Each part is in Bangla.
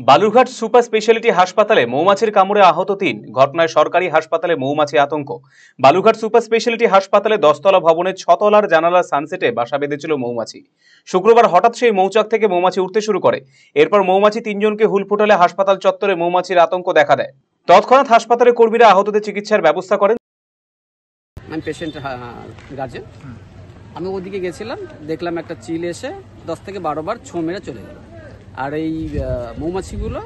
বালুরঘাট সুপার স্পেশালিটি হাসপাতালে মৌমাছির কামড়ে আহত ৩। ঘটনায় সরকারি হাসপাতালে মৌমাছি আতঙ্ক। বালুরঘাট সুপার স্পেশালিটি হাসপাতালে 10তলা ভবনের 6তলার জানালার সানসেটে বাসা বেঁধেছিল মৌমাছি। শুক্রবার হঠাৎ সেই মৌচাক থেকে মৌমাছি উঠতে শুরু করে। এরপর মৌমাছি ৩জনকে হুল ফোটালে হাসপাতাল চত্বরে মৌমাছির আতঙ্ক দেখা দেয়। তৎক্ষণাৎ হাসপাতালের কর্মীরা আহতদের চিকিৎসার ব্যবস্থা করেন। আমি পেশেন্ট গার্জেন, আমি ওদিকে গেছিলাম, দেখলাম একটা চিল এসে 10 থেকে 12 বার ছোঁ মেরে চলে গেল। আর এই মৌমাছিগুলো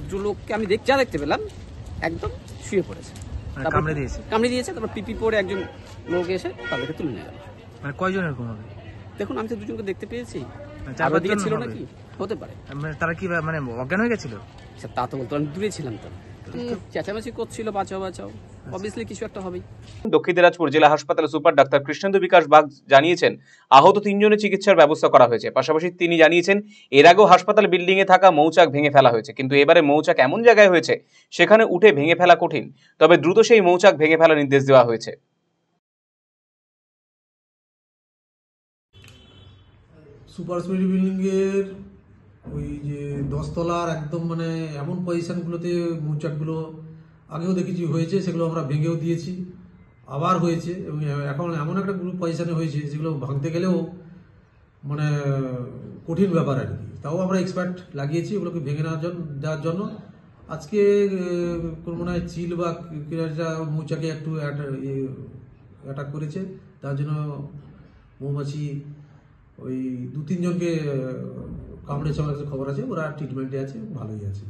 দুটো লোককে আমি দেখতে পেলাম একদম শুয়ে পড়েছে, কামড়ে দিয়েছে। তারপর পিপি পরে একজন লোক এসে তাদেরকে তুলে নিয়ে গেল। মানে কয়জন এরকম হবে? দেখুন, আমি তো দুজনকে দেখতে পেয়েছি, চারদিকে ছিল নাকি হতে পারে। তারা কি মানে অজ্ঞান হয়ে গেছিল? তা তো বলতো, আমি দূরে ছিলাম, তো চেঁচামেচি করছিল, বাঁচাও বাঁচাও, অবভিয়াসলি কিছু একটা হবেই। দক্ষিণ দিনাজপুর জেলা হাসপাতালের সুপার ডাক্তার কৃষ্ণেন্দু বিকাশ বাগ জানিয়েছেন আহত 3জনের চিকিৎসার ব্যবস্থা করা হয়েছে। পাশাপাশি তিনি জানিয়েছেন এর আগেও হাসপাতাল বিল্ডিং এ থাকা মৌচাক ভেঙে ফেলা হয়েছে, কিন্তু এবারে মৌচাক এমন জায়গায় হয়েছে সেখানে উঠে ভেঙে ফেলা কঠিন। তবে দ্রুত সেই মৌচাক ভেঙে ফেলার নির্দেশ দেওয়া হয়েছে। সুপার স্পেশালিটি বিল্ডিংয়ের ওই যে 10তলার একদম মানে এমন পজিশনগুলোতে মৌচাকগুলো আগেও দেখেছি হয়েছে, সেগুলো আমরা ভেঙেও দিয়েছি, আবার হয়েছে এবং এখন এমন একটা গ্রুপ পজিশনে হয়েছে যেগুলো ভাঙতে গেলেও মানে কঠিন ব্যাপার আর কি। তাও আমরা এক্সপার্ট লাগিয়েছি ওগুলোকে ভেঙে দেওয়ার জন্য। আজকে কোন মনে হয় চিল বা মৌচাকে একটু অ্যাটাক করেছে, তার জন্য মৌমাছি ওই 2-3 জনকে কামড়েছে, আমার কাছে খবর আছে, ওরা ট্রিটমেন্টে আছে, ভালোই আছে।